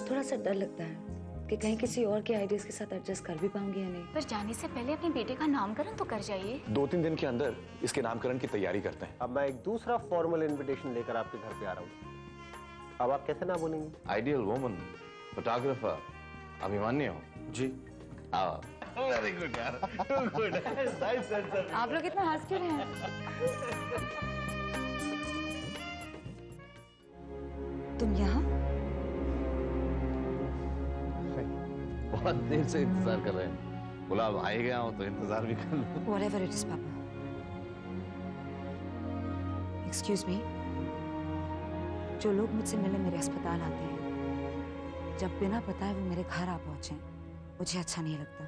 थोड़ा सा डर लगता है कि कहीं किसी और के आइडियाज के साथ एडजस्ट कर भी पाऊंगी या नहीं। पर जाने से पहले अपने बेटे का नामकरण तो कर जाइए। 2-3 दिन के अंदर इसके नामकरण की तैयारी करते हैं। अब मैं एक दूसरा फॉर्मल इनविटेशन लेकर आपके घर पे आ रहा हूँ। अब आप कैसे ना बोलेंगे? आइडियल वुमन, फोटोग्राफर, अभिमन्यु जी। वेरी गुड यार, गुड। आप लोग इतना हंस क्यों रहे हैं? तुम यहाँ? बहुत देर से इंतजार कर रहे हैं। बोला अब आ ही गया हूं तो इंतजार भी कर लो। Whatever it is, Papa. Excuse me. जो लोग मुझसे मिलने मेरे अस्पताल आते हैं, जब बिना बताए वो मेरे घर आ पहुंचे, मुझे अच्छा नहीं लगता।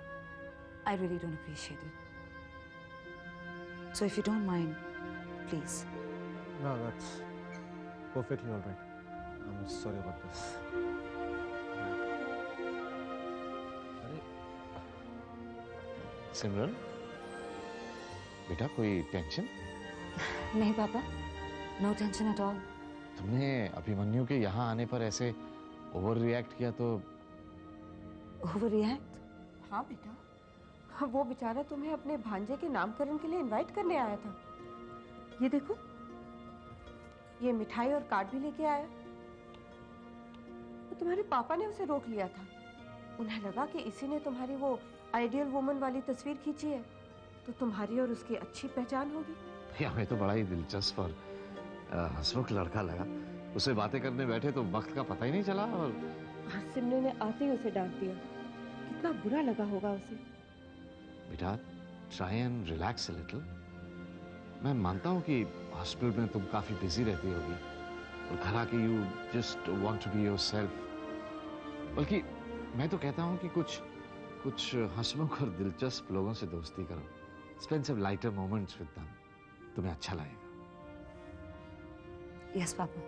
I really don't appreciate it. So if you don't mind, please. No, that's perfectly all right. I'm sorry about this. सिमरन, बेटा कोई टेंशन? नहीं पापा, no tension at all. तुमने अभिमन्यु के यहाँ आने पर ऐसे ओवर रिएक्ट किया तो? Over react? हाँ बेटा, वो बेचारा तुम्हें अपने भांजे के नामकरण के लिए इनवाइट करने आया था। ये देखो, ये मिठाई और कार्ड भी लेके आया। तो तुम्हारे पापा ने उसे रोक लिया था। उन्हें लगा कि इसी ने तुम्हारी वो आइडियल वुमन वाली तस्वीर खींची है, तो तुम्हारी और उसकी अच्छी पहचान होगी। हमें तो बड़ा ही दिलचस्प और हंसमुख लड़का लगा। उससे बातें करने बैठे तो वक्त का पता ही नहीं चला। और सिमरन ने आते ही उसे डांट दिया। कितना बुरा लगा होगा उसे। बेटा, try and relax a little. मैं मानता हूँ कि हॉस्पिटल में तुम काफी बिजी रहती होगी और घर आके you just want to be yourself. बल्कि मैं तो कहता हूँ कि कुछ हंसमुख और दिलचस्प लोगों से दोस्ती करो। Spend some lighter moments with them. तुम्हें अच्छा लगेगा। Yes, पापा।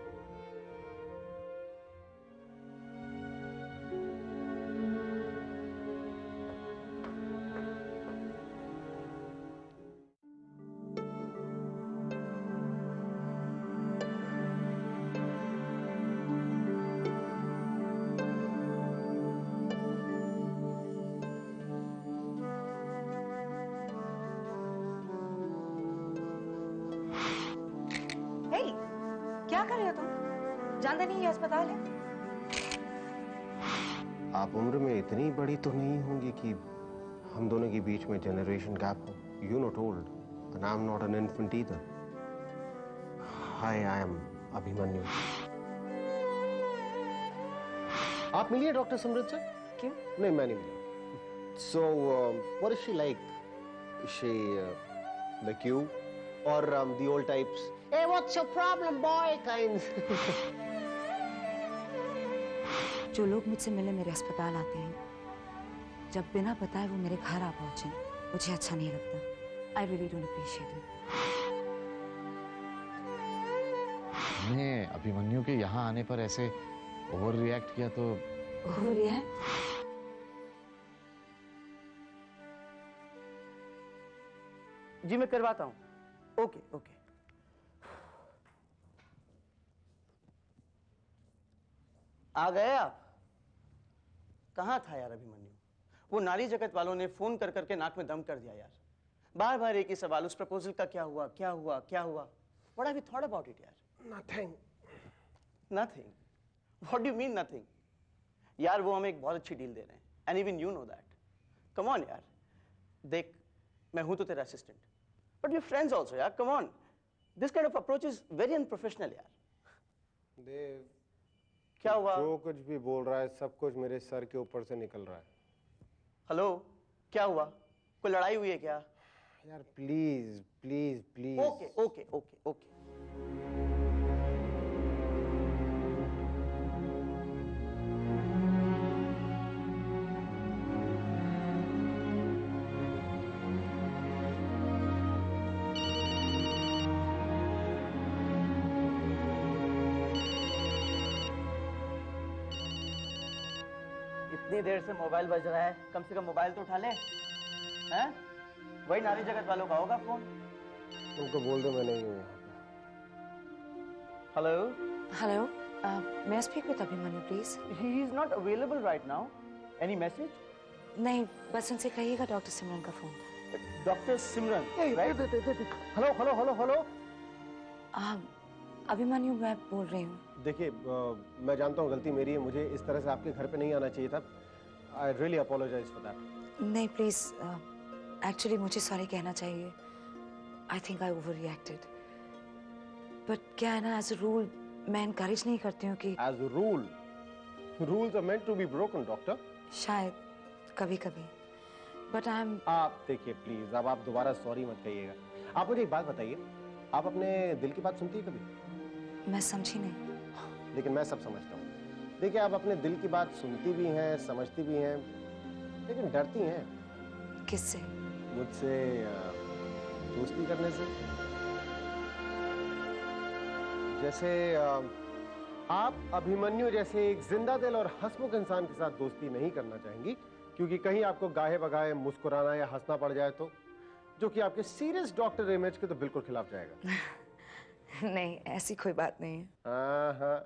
क्या कर रहे हो तुम? जानते नहीं ये अस्पताल है? आप उम्र में इतनी बड़ी तो नहीं होंगी कि हम दोनों के बीच में जनरेशन गैप हो। You not old, and I'm not an infant either. Hi, I am Abhimanyu. आप मिलिए डॉक्टर समृद्ध से? क्यों? नहीं, मैं नहीं मिला। So, what is she like? Is she like you, or the old types? Hey, what's your problem, boy? Kinds. जो लोग मुझसे मिलने मेरे अस्पताल आते हैं, जब बिना बताए वो मेरे घर आ पहुंचे, मुझे अच्छा नहीं लगता। I really don't appreciate it. तुमने अभिमन्यु के यहाँ आने पर ऐसे ओवर रिएक्ट किया तो? Over react? जी मैं करवाता हूँ। Okay okay. आ गए आप? कहाँ था यार अभिमन्यु? वो नारी जगत वालों ने फोन कर करके नाक में दम कर दिया यार। बार बार एक ही सवाल, उस प्रपोजल का क्या हुआ क्या हुआ क्या हुआ? What have you thought about it यार? Nothing. Nothing? What do you mean nothing? यार वो हमें एक बहुत अच्छी डील दे रहे हैं, and even you know that. Come on यार। देख, मैं हूं तो तेरा assistant, but we're friends also यार। Come on. This kind of approach is very unprofessional यार। देव, क्या हुआ? जो कुछ भी बोल रहा है सब कुछ मेरे सर के ऊपर से निकल रहा है। हेलो, क्या हुआ? कोई लड़ाई हुई है क्या? यार please please please. Okay okay okay okay. इतनी देर से मोबाइल बज रहा है, कम से कम मोबाइल तो उठा ले। हैं? वही नारी जगत वालों का होगा फोन। उनको बोल दो मैं नहीं हूँ यहाँ पे। Hello hello. May I speak with Abhimanyu, please? He is not available right now. Any message? नहीं, बस उनसे कहिएगा डॉक्टर सिमरन का फोन था। Dr. Simran, right? Hello. Abhimanyu मैं बोल रही हूँ। देखिए, मैं जानता हूँ गलती मेरी है, मुझे इस तरह से आपके घर पे नहीं आना चाहिए था। I really apologize for that. नहीं प्लीज, एक्चुअली मुझे सॉरी कहना चाहिए। I think I over reacted. But क्या है ना, एज अ रूल मैं इनकरेज नहीं करती हूँ कि As a rule, rules are meant to be broken, doctor. शायद कभी कभी, बट आई एम। आप देखिए प्लीज, अब आप दोबारा सॉरी मत कहिएगा। आप मुझे एक बात बताइए, आप अपने दिल की बात सुनती है कभी? मैं समझी नहीं। लेकिन मैं सब समझता हूँ। देखिए, आप अपने दिल की बात सुनती भी हैं, समझती भी हैं, लेकिन डरती हैं। किससे? मुझसे दोस्ती करने से। जैसे आप अभिमन्यु जैसे एक जिंदा दिल और हंसमुख इंसान के साथ दोस्ती नहीं करना चाहेंगी, क्योंकि कहीं आपको गाहे बगाहे मुस्कुराना या हंसना पड़ जाए तो, जो कि आपके सीरियस डॉक्टर इमेज के तो बिल्कुल खिलाफ जाएगा। नहीं, ऐसी कोई बात नहीं है। हाँ,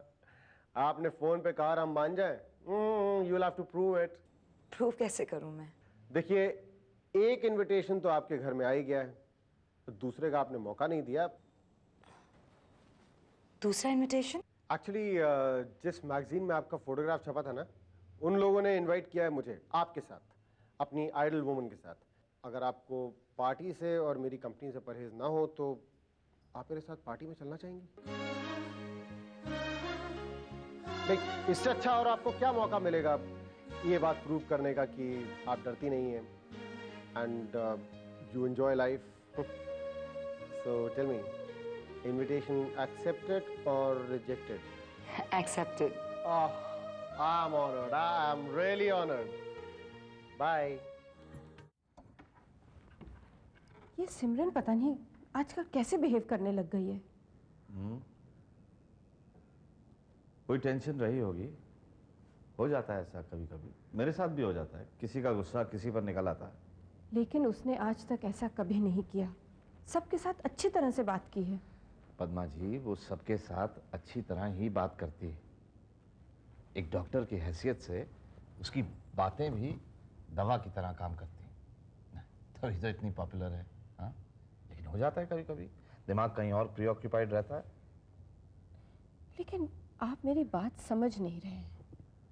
आपने फोन पे कहा हम मान जाए। You will have to prove it. Prove कैसे करूं मैं? देखिए, एक इनविटेशन तो आपके घर में आ ही गया है, तो दूसरे का आपने मौका नहीं दिया। दूसरा इनविटेशन? एक्चुअली जिस मैगजीन में आपका फोटोग्राफ छपा था ना, उन लोगों ने इनवाइट किया है मुझे आपके साथ, अपनी आइडल वुमन के साथ। अगर आपको पार्टी से और मेरी कंपनी से परहेज ना हो तो आप मेरे साथ पार्टी में चलना चाहेंगी? नहीं, इससे अच्छा और आपको क्या मौका मिलेगा ये बात प्रूव करने का कि आप डरती नहीं हैं and you enjoy life. So tell me, invitation accepted or rejected? Accepted. Oh, I'm honored. I'm really honored. Bye. ये सिमरन पता नहीं आजकल कैसे बिहेव करने लग गई है। कोई टेंशन रही होगी, हो जाता है ऐसा कभी कभी। मेरे साथ भी हो जाता है, किसी का गुस्सा किसी पर निकल आता है। लेकिन उसने आज तक ऐसा कभी नहीं किया, सबके साथ अच्छी तरह से बात की है। पद्मा जी, वो सबके साथ अच्छी तरह ही बात करती है। एक डॉक्टर की हैसियत से उसकी बातें भी दवा की तरह काम करती हैं। तभी तो इतनी पॉपुलर है। हाँ, लेकिन हो जाता है कभी कभी, दिमाग कहीं और प्रीऑक्यूपाइड रहता है। लेकिन आप मेरी बात समझ नहीं रहे हैं।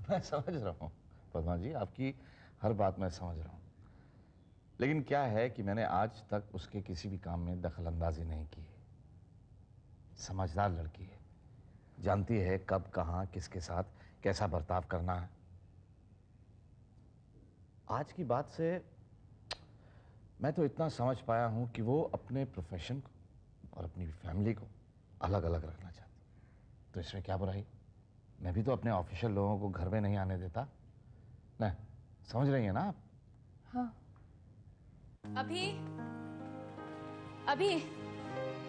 मैं समझ रहा हूँ पद्मा जी, आपकी हर बात मैं समझ रहा हूँ। लेकिन क्या है कि मैंने आज तक उसके किसी भी काम में दखल अंदाजी नहीं की है। समझदार लड़की है, जानती है कब कहाँ किसके साथ कैसा बर्ताव करना है। आज की बात से मैं तो इतना समझ पाया हूं कि वो अपने प्रोफेशन को और अपनी फैमिली को अलग अलग रखना चाहती। तो इसमें क्या बुराई? मैं भी तो अपने ऑफिशियल लोगों को घर में नहीं आने देता ना। समझ रही हैं ना आप? हाँ। अभी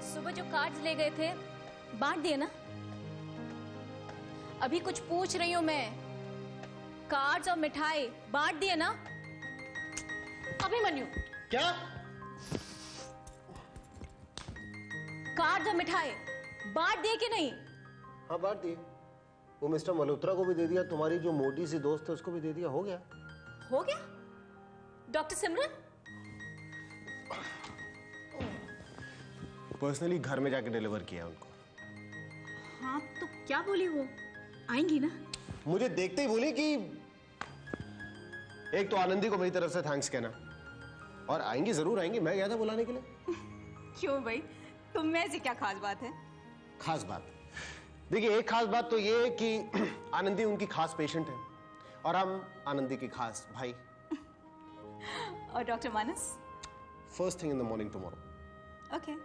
सुबह जो कार्ड्स ले गए थे बांट दिए ना? अभी कुछ पूछ रही हूं मैं, कार्ड्स और मिठाई बांट दिए ना? अभिमन्यु, क्या? कार्ड्स और मिठाई बांट दिए कि नहीं? हाँ, बांट दिए। वो मिस्टर मल्होत्रा को भी दे दिया, तुम्हारी जो मोटी सी दोस्त है उसको भी दे दिया। हो गया? हो गया? डॉक्टर सिमरन? पर्सनली घर में जाके डिलीवर किया उनको। हाँ, तो क्या बोली वो? आएंगी ना? मुझे देखते ही बोली कि एक तो आनंदी को मेरी तरफ से थैंक्स कहना, और आएंगी, जरूर आएंगी। मैं गया था बुलाने के लिए। क्यों भाई, तुम में ऐसी क्या खास बात है? खास बात, देखिए, एक खास बात तो ये है कि आनंदी उनकी खास पेशेंट है और हम आनंदी की खास भाई। और doctor Manas? First thing in the morning tomorrow. Okay,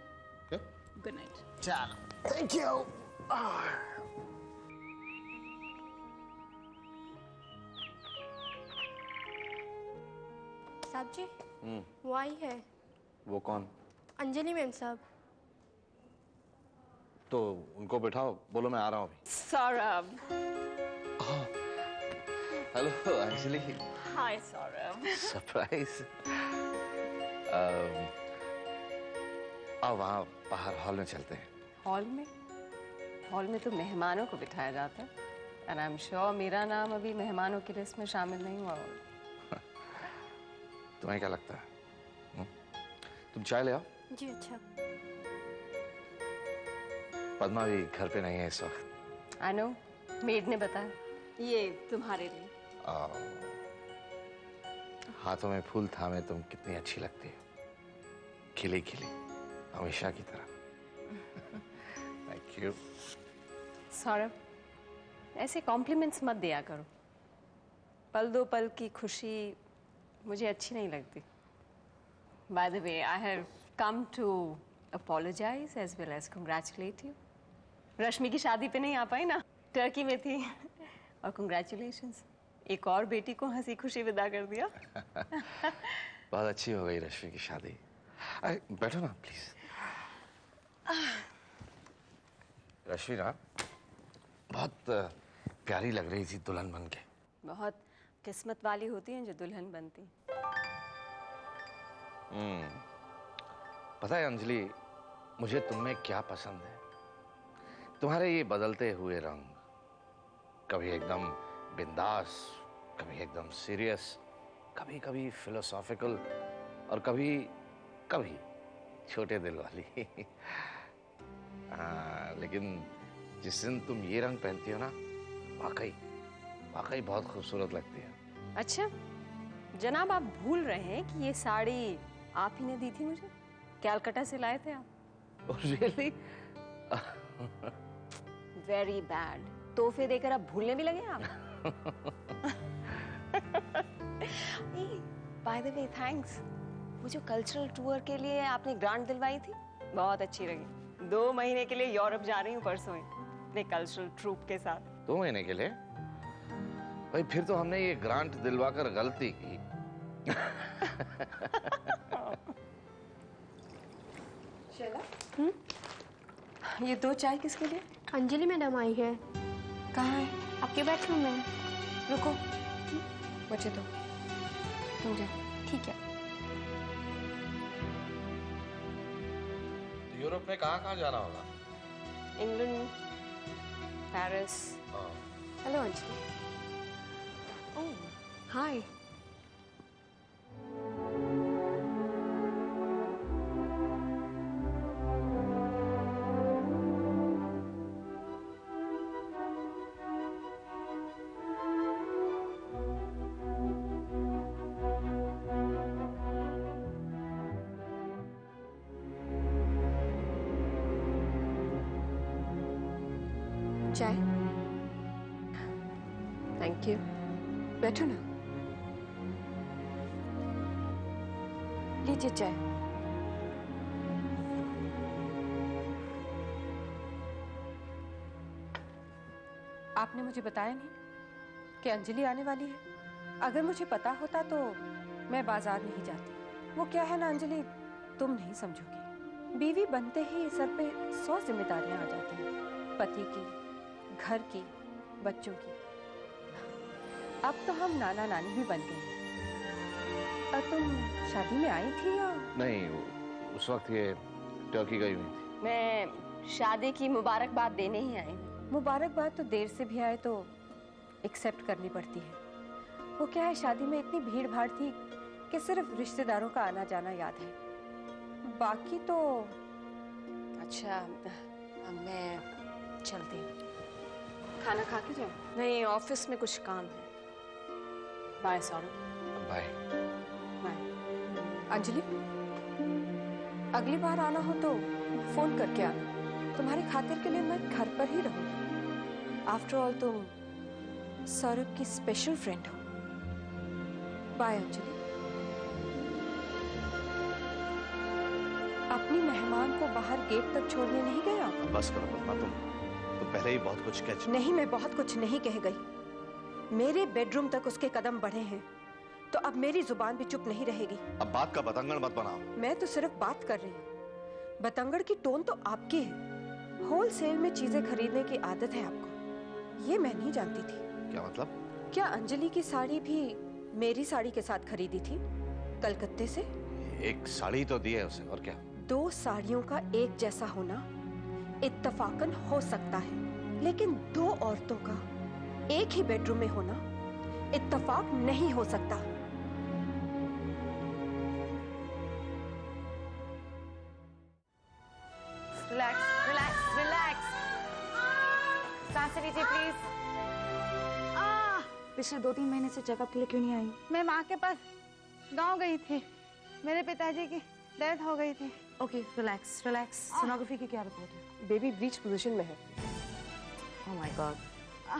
Okay? Good night. चलो, थैंक यू। साहब जी, वो आई है। वो कौन? अंजलि मैम साहब। तो उनको बिठाओ, बोलो मैं आ रहा हूँ अभी। सौरभ। हेलो अंजलि। हाय सौरभ। सरप्राइज। आओ वहाँ बाहर हॉल में चलते हैं। हॉल में? हॉल में तो मेहमानों को बिठाया जाता है, एंड आई एम श्योर मेरा नाम अभी मेहमानों की लिस्ट में शामिल नहीं हुआ होगा। तुम्हें क्या लगता है? तुम चाय ले आओ। जी अच्छा। पद्मा भी घर पे नहीं है इस वक्त। आई नो, मेड ने बताया। ये तुम्हारे लिए। हाथों में फूल थामे तुम कितनी अच्छी लगती हो, खिली खिली, हमेशा की तरह। Thank you. सौरभ, ऐसे कॉम्प्लीमेंट्स मत दिया करो। पल दो पल की खुशी मुझे अच्छी नहीं लगती। By the way, I have come to apologize as well as congratulate you. Rashmi की शादी पे नहीं आ पाई ना, टर्की में थी। और congratulations, एक और बेटी को हंसी खुशी विदा कर दिया। बहुत अच्छी हो गई रश्मि की शादी। बैठो ना प्लीज। रश्मि ना बहुत प्यारी लग रही थी दुल्हन बन के। बहुत किस्मत वाली होती हैं जो दुल्हन बनती। पता है अंजलि, मुझे तुममें क्या पसंद है? तुम्हारे ये बदलते हुए रंग, कभी एकदम बिंदास, कभी एकदम सीरियस, कभी कभी फिलोसॉफिकल और कभी कभी छोटे दिल वाली। लेकिन जिस दिन तुम ये रंग पहनती हो ना, वाकई वाकई बहुत खूबसूरत लगती है। अच्छा जनाब, आप भूल रहे हैं कि ये साड़ी आप ही ने दी थी मुझे, कैलकाटा से लाए थे आप। Really? Very bad. तोहफे देकर आप भूलने भी लगे आप। Bye the way thanks. वो जो कल्चरल टूर के लिए आपने ग्रांट दिलवाई थी, बहुत अच्छी लगी। 2 महीने के लिए यूरोप जा रही हूँ परसों ही, अपने कल्चरल ट्रूप के साथ। 2 महीने के लिए? भाई फिर तो हमने ये ग्रांट दिलवाकर गलती की। ये 2 चाय किसके लिए? अंजलि मैडम आई है। कहाँ है? आपके बेडरूम में। रुको, मुझे दो, तुम जाओ। ठीक है। यूरोप में कहाँ जाना होगा? England, Paris. हेलो अंजलि। ओह हाय। चाय? Thank you. बैठो ना, लीजिए चाय। आपने मुझे बताया नहीं कि अंजलि आने वाली है। अगर मुझे पता होता तो मैं बाजार नहीं जाती। वो क्या है ना अंजलि, तुम नहीं समझोगी। बीवी बनते ही सर पे 100 जिम्मेदारियां आ जाती हैं, पति की, घर की, बच्चों की। अब तो हम नाना नानी भी बन गए हैं। और तुम शादी में आई थी या? नहीं, उस वक्त ये टर्की गई हुई थी। मैं शादी की मुबारकबाद देने ही आई हूँ। मुबारकबाद तो देर से भी आए तो एक्सेप्ट करनी पड़ती है। वो क्या है, शादी में इतनी भीड़ भाड़ थी कि सिर्फ रिश्तेदारों का आना जाना याद है, बाकी तो। अच्छा मैं चलती हूँ। खाना खा के जाओ। नहीं, ऑफिस में कुछ काम है। Bye Saurabh. Bye. Bye. Anjali, अगली बार आना हो तो फोन करके आना। तुम्हारी खातिर के लिए मैं घर पर ही रहूंगी। आफ्टर ऑल तुम सौरभ की स्पेशल फ्रेंड हो। बाय अंजलि। अपनी मेहमान को बाहर गेट तक छोड़ने नहीं गया? बस करो पद्मा, तुम पहले ही बहुत कुछ कह। नहीं, मैं बहुत कुछ नहीं कह गई। मेरे बेडरूम तक उसके कदम बढ़े हैं तो अब मेरी जुबान भी चुप नहीं रहेगी। अब बात का बतंगड़ मत बनाओ। मैं तो सिर्फ बात कर रही हूँ। बतंगड़ की टोन तो आपकी है। होलसेल में चीजें खरीदने की आदत है आपको, ये मैं नहीं जानती थी। क्या मतलब? क्या अंजलि की साड़ी भी मेरी साड़ी के साथ खरीदी थी कलकत्ते से? एक साड़ी तो दी है उसे, और क्या? 2 साड़ियों का एक जैसा होना इत्तफाकन हो सकता है, लेकिन दो औरतों का एक ही बेडरूम में होना इत्तफाक नहीं हो सकता। रिलैक्स रिलैक्स रिलैक्स, सांसें लीजिए प्लीज। पिछले 2-3 महीने से चेकअप के लिए क्यों नहीं आई? मैं माँ के पास गांव गई थी, मेरे पिताजी की डेथ हो गई थी। Okay relax relax. सोनोग्राफी की क्या रिपोर्ट है? बेबी ब्रीच पोजीशन में है। ओह माय गॉड,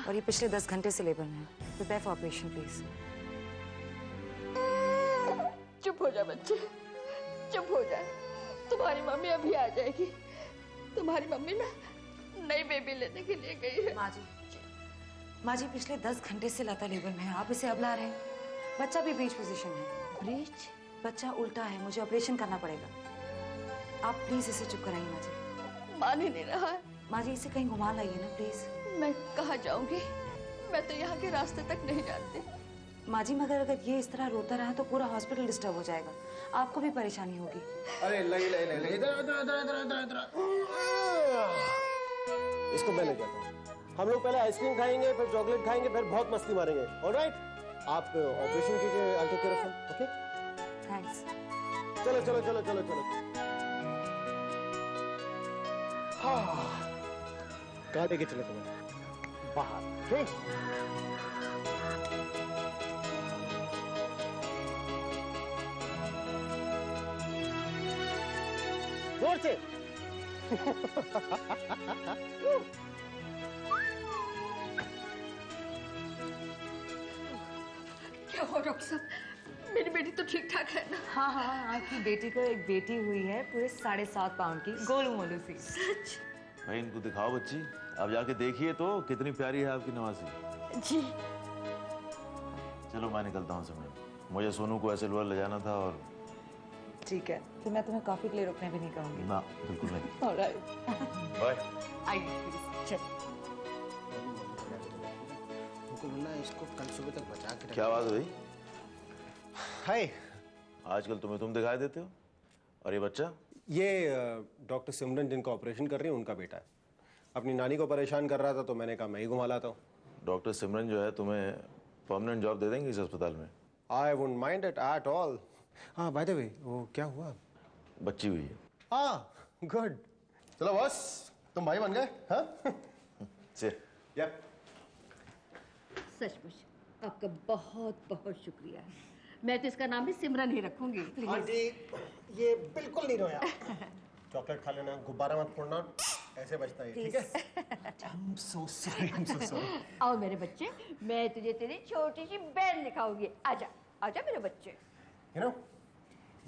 और ये पिछले 10 घंटे से लेबर में है। Prepare for operation please. चुप हो जा बच्चे, चुप हो जा। तुम्हारी मम्मी अभी आ जाएगी। तुम्हारी मम्मी ना नई बेबी लेने के लिए गई है। माँ जी पिछले 10 घंटे से लता लेबर में है, आप इसे अब ला रहे हैं। बच्चा भी ब्रीच पोजीशन है। ब्रीच? बच्चा उल्टा है, मुझे ऑपरेशन करना पड़ेगा। आप प्लीज इसे चुप कराइए माँ जी। मान ही नहीं रहा है। माँ जी इसे कहीं घुमा लाइए ना प्लीज। मैं कहाँ जाऊंगी, मैं तो यहाँ के रास्ते तक नहीं जानती। माँ जी मगर अगर ये इस तरह रोता रहा तो पूरा हॉस्पिटल डिस्टर्ब हो जाएगा, आपको भी परेशानी होगी। अरे लगी इसको मैं ले जाता हूँ। हम लोग पहले आइसक्रीम खाएंगे, फिर चॉकलेट खाएंगे, फिर बहुत मस्ती मारेंगे। ऑलराइट, आप ऑपरेशन कीजिए, I take care of him, okay? Thanks. चलो चलो चलो चलो चलो। हाँ, कहाँ लेके चले तुम्हें? बाहर, ठीक? जोर से। क्या हो डॉक्टर साहब, मेरी बेटी तो ठीक ठाक है ना? हाँ हाँ, आपकी बेटी को एक बेटी हुई है, पूरे 7.5 पाउंड की, गोलू मोलू सी। सच? भाई इनको दिखाओ बच्ची, आप जाके देखिए तो कितनी प्यारी है आपकी नवासी। जी। चलो मैं निकलता हूँ समय, मुझे सोनू को ऐसे लोअर ले जाना था। और ठीक है, फिर मैं तुम्हें कॉफी के लिए रुकने भी नहीं कहूँगी। ना बिल्कुल नहीं। ऑलराइट। बाय। आइए प्लीज। चल। इसको कल सुबह तक बचा के। क्या बात हुई? हाय। आजकल तुम दिखाई देते हो। और ये बच्चा? ये डॉक्टर सिमरन जिनका ऑपरेशन कर रही है उनका बेटा है। अपनी नानी को परेशान कर रहा था तो मैंने कहा मैं ही घुमा लाता हूँ। डॉक्टर सिमरन जो है तुम्हें परमानेंट जॉब दे देंगे इस अस्पताल में। I wouldn't mind it at all. हाँ बाय द वे, वो क्या हुआ? बच्ची हुई है। हाँ गुड। चलो बॉस, तुम भाई बन गए। हाँ से यप। सचमुच आपका बहुत बहुत शुक्रिया। मैं तो इसका नाम भी सिमरन ही रखूंगी। आंटी ये बिल्कुल नहीं रोया। चॉकलेट खा लेना, गुब्बारा मत फोड़ना, ऐसे बचता है, ठीक है? I'm so sorry, I'm so sorry। आओ मेरे बच्चे, मैं तुझे तेरी छोटी सी बहन दिखाऊंगी। आजा आजा मेरे बच्चे। You know,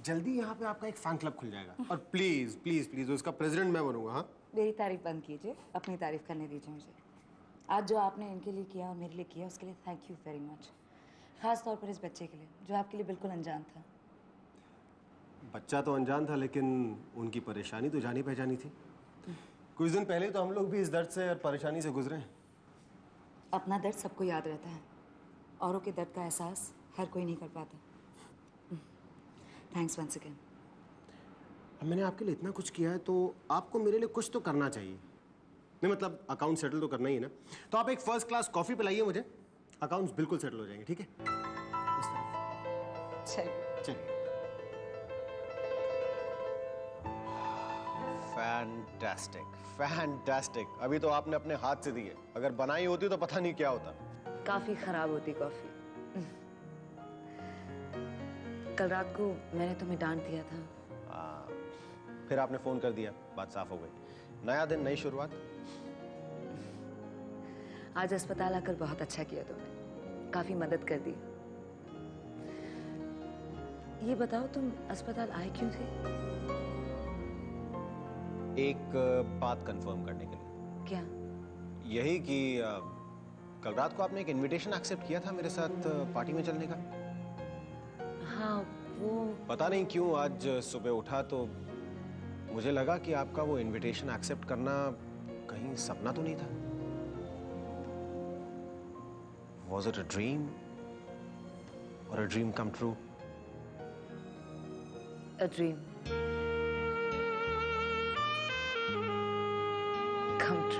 जल्दी यहाँ पे आपका एक फैन क्लब खुल जाएगा और प्लीज प्लीज प्लीज उसका प्रेसिडेंट मैं बनूंगा। हाँ मेरी तारीफ बंद कीजिए, अपनी तारीफ करने दीजिए मुझे। आज जो आपने इनके लिए किया और मेरे लिए किया उसके लिए थैंक यू वेरी मच। खास तौर पर इस बच्चे के लिए जो आपके लिए बिल्कुल अनजान था। बच्चा तो अनजान था लेकिन उनकी परेशानी तो जानी पहचानी थी। कुछ दिन पहले तो हम लोग भी इस दर्द से और परेशानी से गुजरे हैं। अपना दर्द सबको याद रहता है, औरों के दर्द का एहसास हर कोई नहीं कर पाता। Thanks once again. मैंने आपके लिए इतना कुछ किया है तो आपको मेरे लिए कुछ तो करना चाहिए। नहीं मतलब अकाउंट सेटल तो करना ही है ना। तो आप एक फर्स्ट क्लास कॉफी पिलाइए मुझे, अकाउंट्स बिल्कुल सेटल हो जाएंगे, ठीक है? चलिए चलिए। Fantastic fantastic. अभी तो आपने अपने हाथ से दी है, अगर बनाई होती तो पता नहीं क्या होता। काफी खराब होती कॉफी। कल रात को मैंने तुम्हें डांट दिया था। फिर आपने फोन कर दिया, बात साफ हो गई। नया दिन नई शुरुआत। आज अस्पताल आकर बहुत अच्छा किया तुमने, काफी मदद कर दी। ये बताओ तुम अस्पताल आए क्यों थे? एक बात कंफर्म करने के लिए। क्या? यही कि कल रात को आपने एक इनविटेशन एक्सेप्ट किया था मेरे साथ पार्टी में चलने का। हाँ वो पता नहीं क्यों आज सुबह उठा तो मुझे लगा कि आपका वो इनविटेशन एक्सेप्ट करना कहीं सपना तो नहीं था। Was it a dream or a dream come true? A dream.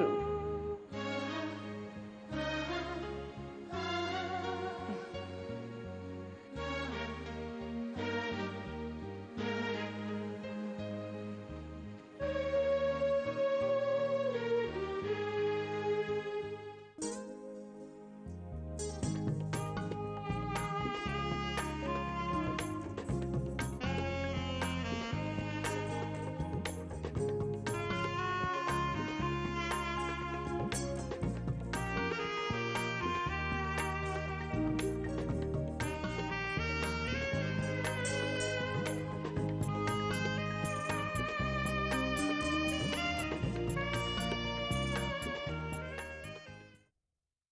Washroom.